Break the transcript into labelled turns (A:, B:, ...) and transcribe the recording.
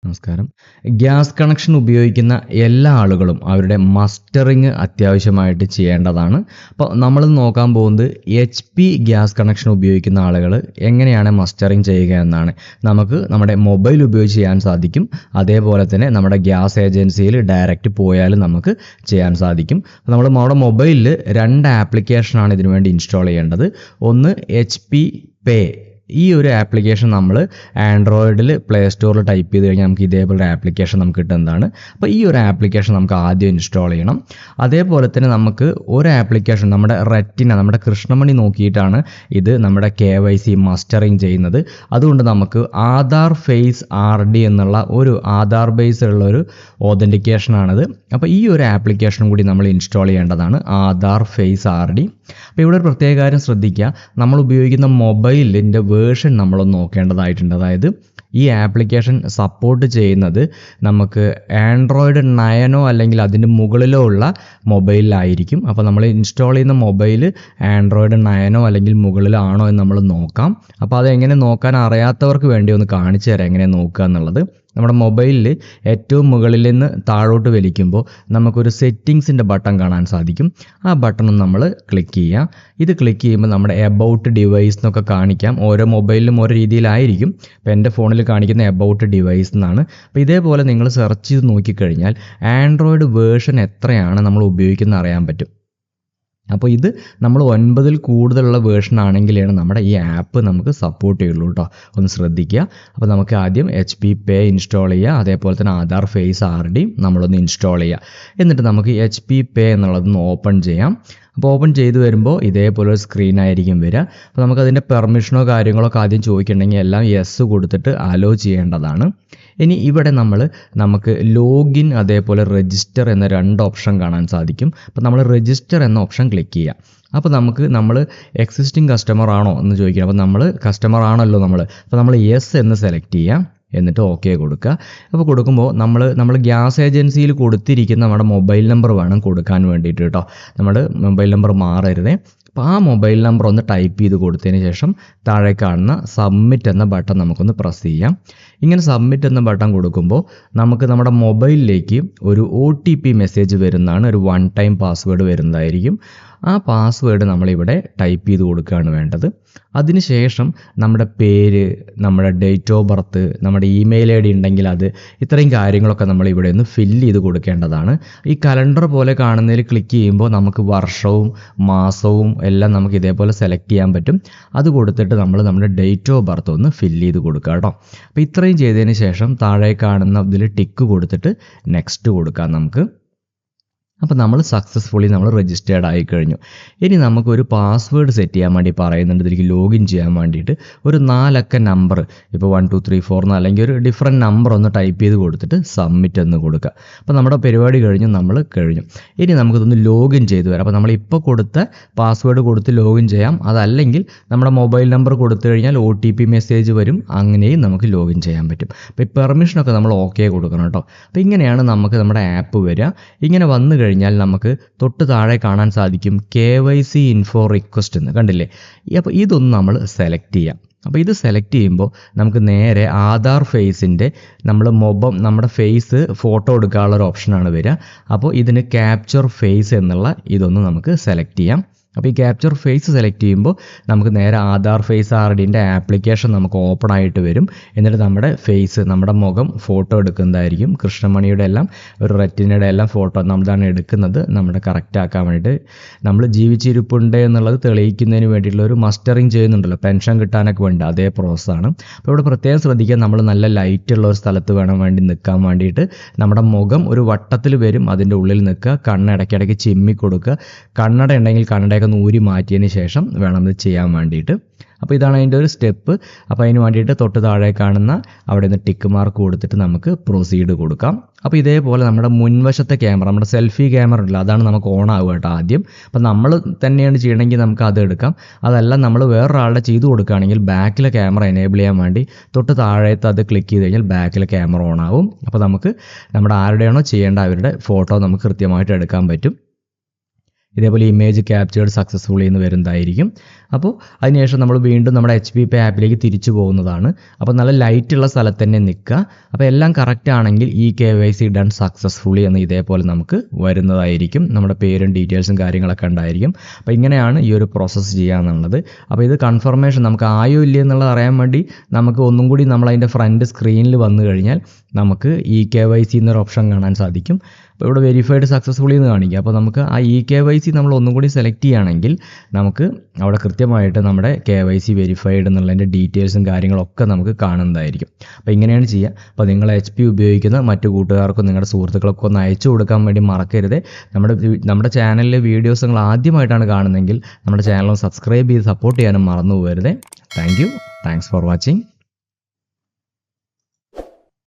A: നമസ്കാരം. Gas connection ഉപയോഗിക്കുന്ന എല്ലാ ആളുകളും അവരുടെ മസ്റ്ററിങ് അത്യാവശ്യമായിട്ട് ചെയ്യേണ്ടതാണ്. അപ്പോൾ നമ്മൾ നോക്കാൻ പോകുന്നത് HP ഗ്യാസ് കണക്ഷൻ ഉപയോഗിക്കുന്ന ആളുകൾ എങ്ങനെയാണ് മസ്റ്ററിങ് ചെയ്യുക എന്നാണ്. നമുക്ക് നമ്മുടെ മൊബൈൽ ഉപയോഗിച്ച് ചെയ്യാൻ സാധിക്കും. അതേപോലെ തന്നെ നമ്മുടെ ഗ്യാസ് ഏജൻസിയിൽ ഡയറക്റ്റ് പോയാലും നമുക്ക് ചെയ്യാൻ സാധിക്കും. നമ്മുടെ മൊബൈലിൽ 2 ആപ്ലിക്കേഷനാണ് ഇതിനു വേണ്ടി ഇൻസ്റ്റാൾ ചെയ്യേണ്ടത്. ഒന്ന് HP പേ. ഈ ഒരു ആപ്ലിക്കേഷൻ നമ്മൾ ആൻഡ്രോയിഡിൽ പ്ലേ സ്റ്റോറിൽ ടൈപ്പ് ചെയ്ത് കഴിഞ്ഞാൽ നമുക്ക് ഇതേപോലെ ആപ്ലിക്കേഷൻ നമുക്ക് കിട്ടുന്നതാണ്. അപ്പോൾ ഈ ഒരു ആപ്ലിക്കേഷൻ നമുക്ക് ആദ്യം ഇൻസ്റ്റാൾ ചെയ്യണം. അതേപോലെ തന്നെ നമുക്ക് ഒരു ആപ്ലിക്കേഷൻ നമ്മുടെ റെറ്റിന, നമ്മുടെ കൃഷ്ണമണി നോക്കിയിട്ടാണ് ഇത് നമ്മുടെ KYC മസ്റ്ററിങ് ചെയ്യുന്നത്. അതുകൊണ്ട് നമുക്ക് ആധാർ ഫേസ് RD എന്നുള്ള ഒരു ആധാർ ബേസ് ഉള്ള ഒരു ഓതൻറ്റിക്കേഷനാണിത്. അപ്പോൾ ഈ ഒരു ആപ്ലിക്കേഷനും കൂടി നമ്മൾ ഇൻസ്റ്റാൾ ചെയ്യേണ്ടതാണ്, ആധാർ ഫേസ് RD. അപ്പോൾ ഇവിടെ ഒരു പ്രത്യേക കാര്യം ശ്രദ്ധിക്കുക, നമ്മൾ ഉപയോഗിക്കുന്ന മൊബൈലിൻ്റെ വേർഷൻ നമ്മളൊന്ന് നോക്കേണ്ടതായിട്ടുണ്ട്. അതായത് ഈ ആപ്ലിക്കേഷൻ സപ്പോർട്ട് ചെയ്യുന്നത് നമുക്ക് ആൻഡ്രോയിഡ് 9 അല്ലെങ്കിൽ അതിന് മുകളിലോ ഉള്ള മൊബൈലിലായിരിക്കും. അപ്പോൾ നമ്മൾ ഇൻസ്റ്റാൾ ചെയ്യുന്ന മൊബൈൽ ആൻഡ്രോയിഡ് 9 അല്ലെങ്കിൽ മുകളിലാണോ എന്ന് നമ്മൾ നോക്കാം. അപ്പോൾ അതെങ്ങനെ നോക്കാൻ അറിയാത്തവർക്ക് വേണ്ടി ഒന്ന് കാണിച്ചു തരാം എങ്ങനെ നോക്കുക എന്നുള്ളത്. നമ്മുടെ മൊബൈലിൽ ഏറ്റവും മുകളിൽ നിന്ന് താഴോട്ട് വലിക്കുമ്പോൾ നമുക്കൊരു സെറ്റിങ്സിൻ്റെ ബട്ടൺ കാണാൻ സാധിക്കും. ആ ബട്ടൺ നമ്മൾ ക്ലിക്ക് ചെയ്യുക. ഇത് ക്ലിക്ക് ചെയ്യുമ്പോൾ നമ്മുടെ എബൌട്ട് ഡിവൈസ് എന്നൊക്കെ കാണിക്കാം. ഓരോ മൊബൈലിലും ഓരോ രീതിയിലായിരിക്കും. ഇപ്പോൾ എൻ്റെ ഫോണിൽ കാണിക്കുന്ന എബൌട്ട് ഡിവൈസ് എന്നാണ്. അപ്പോൾ ഇതേപോലെ നിങ്ങൾ സെർച്ച് ചെയ്ത് നോക്കിക്കഴിഞ്ഞാൽ ആൻഡ്രോയിഡ് വേർഷൻ എത്രയാണ് നമ്മൾ ഉപയോഗിക്കുന്നത് അറിയാൻ പറ്റും. അപ്പോൾ ഇത് നമ്മൾ 9ൽ കൂടുതലുള്ള വേർഷൻ ആണെങ്കിലാണ് നമ്മുടെ ഈ ആപ്പ് നമുക്ക് സപ്പോർട്ട് ചെയ്യുള്ളൂ കേട്ടോ. ഒന്ന് ശ്രദ്ധിക്കുക. അപ്പോൾ നമുക്ക് ആദ്യം HP പേ ഇൻസ്റ്റാൾ ചെയ്യുക. അതേപോലെ തന്നെ ആധാർ ഫേസ് RD നമ്മളൊന്ന് ഇൻസ്റ്റാൾ ചെയ്യുക. എന്നിട്ട് നമുക്ക് HP പേ എന്നുള്ളതൊന്ന് ഓപ്പൺ ചെയ്യാം. അപ്പോൾ ഓപ്പൺ ചെയ്ത് വരുമ്പോൾ ഇതേപോലെ ഒരു സ്ക്രീനായിരിക്കും വരിക. അപ്പോൾ നമുക്കതിൻ്റെ പെർമിഷനോ കാര്യങ്ങളോ ഒക്കെ ആദ്യം ചോദിക്കണമെങ്കിൽ എല്ലാം യെസ് കൊടുത്തിട്ട് അലോ ചെയ്യേണ്ടതാണ്. ഇനി ഇവിടെ നമുക്ക് ലോഗിൻ അതേപോലെ രജിസ്റ്റർ എന്ന 2 ഓപ്ഷൻ കാണാൻ സാധിക്കും. അപ്പോൾ നമ്മൾ രജിസ്റ്റർ എന്ന ഓപ്ഷൻ ക്ലിക്ക് ചെയ്യുക. അപ്പോൾ നമ്മൾ എക്സിസ്റ്റിംഗ് കസ്റ്റമർ ആണോ എന്ന് ചോദിക്കുക. അപ്പോൾ നമ്മൾ കസ്റ്റമർ ആണല്ലോ അപ്പോൾ നമ്മൾ യെസ് എന്ന് സെലക്ട് ചെയ്യുക. എന്നിട്ട് ഓക്കെ കൊടുക്കുക. അപ്പോൾ കൊടുക്കുമ്പോൾ നമ്മൾ ഗ്യാസ് ഏജൻസിയിൽ കൊടുത്തിരിക്കുന്ന നമ്മുടെ മൊബൈൽ നമ്പർ വേണം കൊടുക്കാൻ വേണ്ടിയിട്ട് കേട്ടോ. നമ്മുടെ മൊബൈൽ നമ്പർ മാറരുതേ. അപ്പോൾ ആ മൊബൈൽ നമ്പർ ഒന്ന് ടൈപ്പ് ചെയ്ത് കൊടുത്തതിന് ശേഷം താഴെ കാണുന്ന സബ്മിറ്റ് എന്ന ബട്ടൺ നമുക്കൊന്ന് പ്രസ് ചെയ്യാം. ഇങ്ങനെ സബ്മിറ്റ് എന്ന ബട്ടൺ കൊടുക്കുമ്പോൾ നമുക്ക് നമ്മുടെ മൊബൈലിലേക്ക് ഒരു OTP മെസ്സേജ് വരുന്നതാണ്. ഒരു 1 ടൈം പാസ്വേഡ് വരുന്നതായിരിക്കും. ആ പാസ്വേഡ് നമ്മളിവിടെ ടൈപ്പ് ചെയ്ത് കൊടുക്കുകയാണ് വേണ്ടത്. അതിനുശേഷം നമ്മുടെ പേര്, നമ്മുടെ ഡേറ്റ് ഓഫ് ബർത്ത്, നമ്മുടെ ഇമെയിൽ ID ഉണ്ടെങ്കിൽ അത്, ഇത്രയും കാര്യങ്ങളൊക്കെ നമ്മൾ ഇവിടെ ഒന്ന് ഫില്ല് ചെയ്ത് കൊടുക്കേണ്ടതാണ്. ഈ കലണ്ടർ പോലെ കാണുന്നതിൽ ക്ലിക്ക് ചെയ്യുമ്പോൾ നമുക്ക് വർഷവും മാസവും എല്ലാം നമുക്ക് ഇതേപോലെ സെലക്ട് ചെയ്യാൻ പറ്റും. അത് കൊടുത്തിട്ട് നമ്മുടെ ഡേറ്റ് ഓഫ് ബർത്ത് ഒന്ന് ഫില്ല് ചെയ്ത് കൊടുക്കുക കേട്ടോ. അപ്പോൾ ഇത്രയും ചെയ്തതിന് ശേഷം താഴെ കാണുന്ന ഇതിൽ ടിക്ക് കൊടുത്തിട്ട് നെക്സ്റ്റ് കൊടുക്കാം നമുക്ക്. അപ്പോൾ നമ്മൾ സക്സസ്ഫുള്ളി രജിസ്റ്റേർഡ് ആയി കഴിഞ്ഞു. ഇനി നമുക്കൊരു പാസ്വേഡ് സെറ്റ് ചെയ്യാൻ വേണ്ടി പറയുന്നുണ്ട്. ഇതിലേക്ക് ലോഗിൻ ചെയ്യാൻ വേണ്ടിയിട്ട് ഒരു 4 അക്ക നമ്പർ, ഇപ്പോൾ 1 2 3 4 അല്ലെങ്കിൽ ഒരു ഡിഫറെൻറ്റ് നമ്പർ ഒന്ന് ടൈപ്പ് ചെയ്ത് കൊടുത്തിട്ട് സബ്മിറ്റ് എന്ന് കൊടുക്കുക. അപ്പോൾ നമ്മുടെ പരിപാടി കഴിഞ്ഞു. ഇനി നമുക്കിതൊന്ന് ലോഗിൻ ചെയ്ത് വരാം. അപ്പോൾ നമ്മളിപ്പോൾ കൊടുത്ത പാസ്വേഡ് കൊടുത്ത് ലോഗിൻ ചെയ്യാം. അതല്ലെങ്കിൽ നമ്മുടെ മൊബൈൽ നമ്പർ കൊടുത്തു കഴിഞ്ഞാൽ OTP മെസ്സേജ് വരും. അങ്ങനെയും നമുക്ക് ലോഗിൻ ചെയ്യാൻ പറ്റും. അപ്പോൾ ഈ പെർമിഷനൊക്കെ നമ്മൾ ഓക്കെ കൊടുക്കണം കേട്ടോ. അപ്പോൾ ഇങ്ങനെയാണ് നമുക്ക് നമ്മുടെ ആപ്പ് വരിക. ഇങ്ങനെ വന്നു കഴിഞ്ഞാൽ നമുക്ക് തൊട്ട് താഴെ കാണാൻ സാധിക്കും KYC ഇൻഫോ റിക്വസ്റ്റ് എന്ന്, കണ്ടില്ലേ? അപ്പോൾ ഇതൊന്ന് നമ്മൾ സെലക്ട് ചെയ്യാം. അപ്പോൾ ഇത് സെലക്ട് ചെയ്യുമ്പോൾ നമുക്ക് നേരെ ആധാർ ഫേസിൻ്റെ നമ്മുടെ ഫേസ് ഫോട്ടോ എടുക്കാനുള്ള ഒരു ഓപ്ഷനാണ് വരിക. അപ്പോൾ ഇതിന് ക്യാപ്ചർ ഫേസ് എന്നുള്ള ഇതൊന്ന് നമുക്ക് സെലക്ട് ചെയ്യാം. അപ്പോൾ ഈ ക്യാപ്ചർ ഫേസ് സെലക്ട് ചെയ്യുമ്പോൾ നമുക്ക് നേരെ ആധാർ ഫേസ് RDൻ്റെ ആപ്ലിക്കേഷൻ നമുക്ക് ഓപ്പൺ ആയിട്ട് വരും. എന്നിട്ട് നമ്മുടെ ഫേസ്, നമ്മുടെ മുഖം ഫോട്ടോ എടുക്കുന്നതായിരിക്കും. കൃഷ്ണമണിയുടെ എല്ലാം ഒരു റെറ്റിനയുടെ എല്ലാം ഫോട്ടോ നമ്മളാണ് എടുക്കുന്നത്. നമ്മുടെ കറക്റ്റ് ആക്കാൻ വേണ്ടിയിട്ട് നമ്മൾ ജീവിച്ചിരിപ്പുണ്ട് എന്നുള്ളത് തെളിയിക്കുന്നതിന് വേണ്ടിയിട്ടുള്ള ഒരു മസ്റ്ററിങ് ചെയ്യുന്നുണ്ടല്ലോ, പെൻഷൻ കിട്ടാനൊക്കെ വേണ്ടി, അതേ പ്രോസസ്സാണ്. അപ്പോൾ ഇവിടെ പ്രത്യേകം ശ്രദ്ധിക്കുക, നമ്മൾ നല്ല ലൈറ്റുള്ള ഒരു സ്ഥലത്ത് വേണ്ടി നിൽക്കാൻ വേണ്ടിയിട്ട് നമ്മുടെ മുഖം ഒരു വട്ടത്തിൽ വരും. അതിൻ്റെ ഉള്ളിൽ നിൽക്കുക. കണ്ണ് ഇടയ്ക്കിടയ്ക്ക് ചിമ്മി കൊടുക്കുക. കണ്ണട ഉണ്ടെങ്കിൽ കണ്ണടയൊക്കെ ഊരി മാറ്റിയതിന് ശേഷം വേണം ഇത് ചെയ്യാൻ വേണ്ടിയിട്ട്. അപ്പോൾ ഇതാണ് അതിൻ്റെ ഒരു സ്റ്റെപ്പ്. അപ്പോൾ അതിന് വേണ്ടിയിട്ട് തൊട്ട് താഴെ കാണുന്ന അവിടെ നിന്ന് ടിക്ക് മാർക്ക് കൊടുത്തിട്ട് നമുക്ക് പ്രൊസീഡ് കൊടുക്കാം. അപ്പോൾ ഇതേപോലെ നമ്മുടെ മുൻവശത്തെ ക്യാമറ, നമ്മുടെ സെൽഫി ക്യാമറ ഉണ്ടല്ലോ, അതാണ് നമുക്ക് ഓൺ ആവുക കേട്ടോ ആദ്യം. അപ്പോൾ നമ്മൾ തന്നെയാണ് ചെയ്യണമെങ്കിൽ നമുക്ക് അത് എടുക്കാം. അതല്ല നമ്മൾ വേറൊരാളുടെ ചെയ്തു കൊടുക്കുകയാണെങ്കിൽ ബാക്കിലെ ക്യാമറ എനേബിൾ ചെയ്യാൻ വേണ്ടി തൊട്ട് താഴത്തെ അത് ക്ലിക്ക് ചെയ്ത് കഴിഞ്ഞാൽ ബാക്കിലെ ക്യാമറ ഓൺ ആവും. അപ്പോൾ നമുക്ക് നമ്മുടെ ആരുടെയാണോ ചെയ്യേണ്ട അവരുടെ ഫോട്ടോ നമുക്ക് കൃത്യമായിട്ട് എടുക്കാൻ പറ്റും. ഇതേപോലെ ഇമേജ് ക്യാപ്ചേർഡ് സക്സസ്ഫുള്ളി എന്ന് വരുന്നതായിരിക്കും. അപ്പോൾ അതിനുശേഷം നമ്മൾ വീണ്ടും നമ്മുടെ HPPay ആപ്പിലേക്ക് തിരിച്ചു പോകുന്നതാണ്. അപ്പോൾ നല്ല ലൈറ്റുള്ള സ്ഥലത്ത് തന്നെ നിൽക്കുക. അപ്പോൾ എല്ലാം കറക്റ്റ് ആണെങ്കിൽ ഈ KYC ഡൺ സക്സസ്ഫുള്ളി എന്ന് ഇതേപോലെ നമുക്ക് വരുന്നതായിരിക്കും. നമ്മുടെ പേരും ഡീറ്റെയിൽസും കാര്യങ്ങളൊക്കെ ഉണ്ടായിരിക്കും. അപ്പോൾ ഇങ്ങനെയാണ് ഈ ഒരു പ്രോസസ്സ് ചെയ്യാന്നുള്ളത്. അപ്പോൾ ഇത് കൺഫർമേഷൻ നമുക്ക് ആയോ ഇല്ലേ എന്നുള്ളത് അറിയാൻ വേണ്ടി നമുക്ക് ഒന്നും കൂടി നമ്മളതിൻ്റെ ഫ്രണ്ട് സ്ക്രീനിൽ വന്നു കഴിഞ്ഞാൽ നമുക്ക് KYC എന്നൊരു ഓപ്ഷൻ കാണാൻ സാധിക്കും. അപ്പോൾ ഇവിടെ വെരിഫൈഡ് സക്സസ്ഫുള്ളി എന്ന് കാണിക്കുക. അപ്പോൾ നമുക്ക് ആ KYC നമ്മൾ ഒന്നും കൂടി സെലക്ട് ചെയ്യുകയാണെങ്കിൽ നമുക്ക് അവിടെ കൃത്യമായിട്ട് നമ്മുടെ KYC വെരിഫൈഡ് എന്നുള്ളതിൻ്റെ ഡീറ്റെയിൽസും കാര്യങ്ങളൊക്കെ നമുക്ക് കാണുന്നതായിരിക്കും. അപ്പോൾ ഇങ്ങനെയാണ് ചെയ്യുക. അപ്പോൾ നിങ്ങൾ HP ഉപയോഗിക്കുന്ന മറ്റു കൂട്ടുകാർക്കും നിങ്ങളുടെ സുഹൃത്തുക്കൾക്കും ഒന്ന് അയച്ചു കൊടുക്കാൻ വേണ്ടി മറക്കരുത്. നമ്മുടെ ചാനലിലെ വീഡിയോസ് നിങ്ങൾ ആദ്യമായിട്ടാണ് കാണുന്നതെങ്കിൽ നമ്മുടെ ചാനൽ സബ്സ്ക്രൈബ് ചെയ്ത് സപ്പോർട്ട് ചെയ്യാനും മറന്നു പോകരുത്. Thanks for watching.